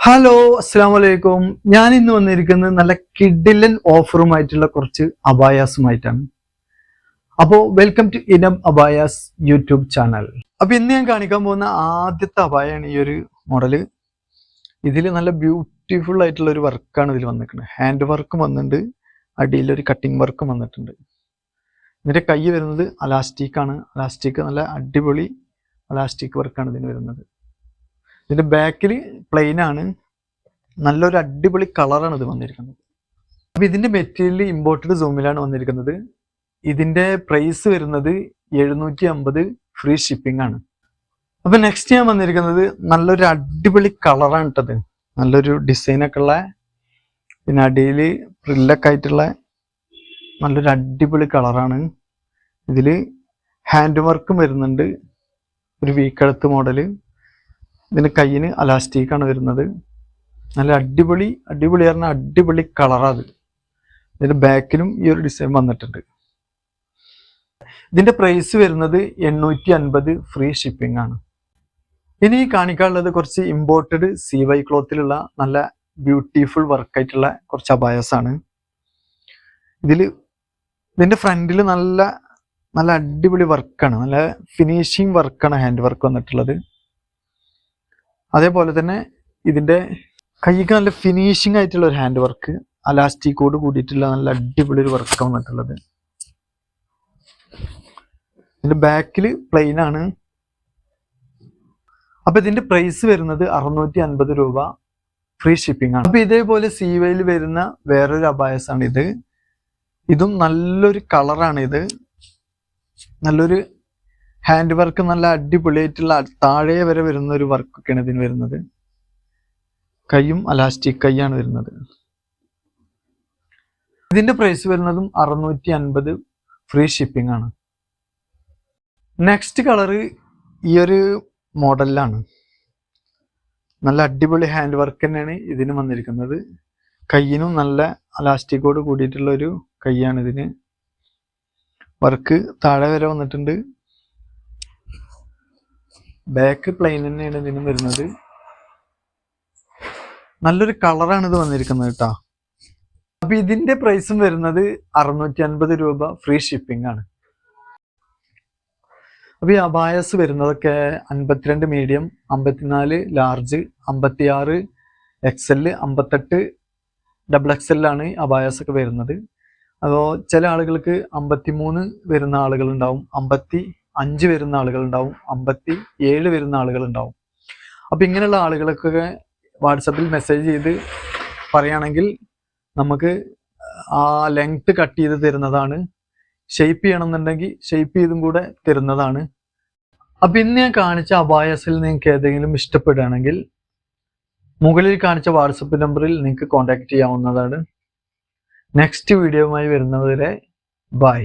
Hello, അസ്സാം വലൈക്കും. ഞാൻ ഇന്ന് വന്നിരിക്കുന്നത് നല്ല കിഡിലൻ ഓഫറുമായിട്ടുള്ള കുറച്ച് അബായാസുമായിട്ടാണ്. അപ്പോൾ വെൽക്കം ടു ഇനം അബായാസ് യൂട്യൂബ് ചാനൽ. അപ്പോൾ ഇന്ന് ഞാൻ കാണിക്കാൻ പോകുന്ന ആദ്യത്തെ അബായാണ് ഈ ഒരു മോഡല്. ഇതിൽ നല്ല ബ്യൂട്ടിഫുൾ ആയിട്ടുള്ള ഒരു വർക്കാണ് ഇതിൽ വന്നിരിക്കുന്നത്. ഹാൻഡ് വർക്കും വന്നിട്ടുണ്ട്, അടിയിലൊരു കട്ടിങ് വർക്കും വന്നിട്ടുണ്ട്. ഇതിൻ്റെ കൈ വരുന്നത് അലാസ്റ്റിക്കാണ്. അലാസ്റ്റിക് നല്ല അടിപൊളി അലാസ്റ്റിക് വർക്കാണ് ഇതിന് വരുന്നത്. ഇതിന്റെ ബാക്കിൽ പ്ലെയിൻ ആണ്. നല്ലൊരു അടിപൊളി കളറാണ് ഇത് വന്നിരിക്കുന്നത്. അപ്പൊ ഇതിന്റെ മെറ്റീരിയൽ ഇമ്പോർട്ടഡ് സൂമിലാണ് വന്നിരിക്കുന്നത്. ഇതിന്റെ പ്രൈസ് വരുന്നത് 750, ഫ്രീ ഷിപ്പിംഗ് ആണ്. അപ്പൊ നെക്സ്റ്റ് ഞാൻ വന്നിരിക്കുന്നത് നല്ലൊരു അടിപൊളി കളറാണ് ഇട്ടത്. നല്ലൊരു ഡിസൈനൊക്കെ ഉള്ള, പിന്നെ അടിയിൽ പ്രില്ലൊക്കെ ആയിട്ടുള്ള നല്ലൊരു അടിപൊളി കളറാണ്. ഇതില് ഹാൻഡ് വർക്കും വരുന്നുണ്ട്, ഒരു വീക്കഴുത്ത് മോഡല്. ഇതിന്റെ കയ്യിന് അലാസ്റ്റിക്കാണ് വരുന്നത്. നല്ല അടിപൊളി പറഞ്ഞാൽ അടിപൊളി കളറാണ്. ഇതിന്റെ ബാക്കിലും ഈ ഒരു ഡിസൈൻ വന്നിട്ടുണ്ട്. ഇതിന്റെ പ്രൈസ് വരുന്നത് 850, ഫ്രീ ഷിപ്പിംഗ് ആണ്. ഇനി കാണിക്കാനുള്ളത് കുറച്ച് ഇമ്പോർട്ടഡ് CY ക്ലോത്തിലുള്ള നല്ല ബ്യൂട്ടിഫുൾ വർക്കായിട്ടുള്ള കുറച്ച് അബായസാണ്. ഇതിന്റെ ഫ്രണ്ടിൽ നല്ല അടിപൊളി വർക്കാണ്, നല്ല ഫിനിഷിങ് വർക്കാണ് ഹാൻഡ് വർക്ക് വന്നിട്ടുള്ളത്. അതേപോലെ തന്നെ ഇതിന്റെ കൈക്ക് നല്ല ഫിനിഷിംഗ് ആയിട്ടുള്ള ഒരു ഹാൻഡ് വർക്ക്, അലാസ്റ്റിക്കോട് കൂടിയിട്ടുള്ള നല്ല അടിപൊളി ഒരു വർക്ക് വന്നിട്ടുള്ളത്. ഇതിന്റെ ബാക്കിൽ പ്ലെയിൻ ആണ്. അപ്പൊ ഇതിന്റെ പ്രൈസ് വരുന്നത് 650 രൂപ, ഫ്രീ ഷിപ്പിംഗ് ആണ്. അപ്പൊ ഇതേപോലെ CYയിൽ വരുന്ന വേറൊരു അബായസാണ് ഇത്. ഇതും നല്ലൊരു കളറാണ്. ഇത് നല്ലൊരു ഹാൻഡ് വർക്ക്, നല്ല അടിപൊളിയായിട്ടുള്ള താഴെ വരെ വരുന്ന ഒരു വർക്കൊക്കെയാണ് ഇതിന് വരുന്നത്. കൈയും അലാസ്റ്റിക് കൈയാണ് വരുന്നത്. ഇതിന്റെ പ്രൈസ് വരുന്നതും 650, ഫ്രീ ഷിപ്പിംഗ് ആണ്. നെക്സ്റ്റ് കളറ് ഈ ഒരു മോഡലിലാണ്. നല്ല അടിപൊളി ഹാൻഡ് വർക്ക് തന്നെയാണ് ഇതിന് വന്നിരിക്കുന്നത്. കയ്യിനും നല്ല അലാസ്റ്റിക്കോട് കൂടിയിട്ടുള്ള ഒരു കൈയാണ് ഇതിന്. വർക്ക് താഴെ വരെ വന്നിട്ടുണ്ട്. ബാക്ക് പ്ലെയിൻ തന്നെയാണ് ഇതിനും വരുന്നത്. നല്ലൊരു കളറാണ് ഇത് വന്നിരിക്കുന്നത് കേട്ടോ. അപ്പൊ ഇതിന്റെ പ്രൈസും വരുന്നത് 650 രൂപ, ഫ്രീ ഷിപ്പിംഗ് ആണ്. അപ്പൊ ഈ അബായസ് വരുന്നതൊക്കെ 52 മീഡിയം, 54 ലാർജ്, 56 XL, 58 XXL ആണ് അബായസ് ഒക്കെ വരുന്നത്. അപ്പോൾ ചില ആളുകൾക്ക് 53 വരുന്ന ആളുകളുണ്ടാവും, 55 വരുന്ന ആളുകളുണ്ടാവും, 57 വരുന്ന ആളുകളുണ്ടാവും. അപ്പം ഇങ്ങനെയുള്ള ആളുകൾക്കൊക്കെ വാട്സപ്പിൽ മെസ്സേജ് ചെയ്ത് പറയുകയാണെങ്കിൽ നമുക്ക് ആ ലെങ്ത് കട്ട് ചെയ്ത് തരുന്നതാണ്. ഷെയ്പ്പ് ചെയ്യണമെന്നുണ്ടെങ്കിൽ ഷെയ്പ്പ് ചെയ്തും കൂടെ തരുന്നതാണ്. അപ്പം ഇന്ന് ഞാൻ കാണിച്ച അബായസിൽ നിങ്ങൾക്ക് ഏതെങ്കിലും ഇഷ്ടപ്പെടുകയാണെങ്കിൽ മുകളിൽ കാണിച്ച വാട്സപ്പ് നമ്പറിൽ നിങ്ങൾക്ക് കോൺടാക്ട് ചെയ്യാവുന്നതാണ്. നെക്സ്റ്റ് വീഡിയോയുമായി വരുന്നതുവരെ ബൈ.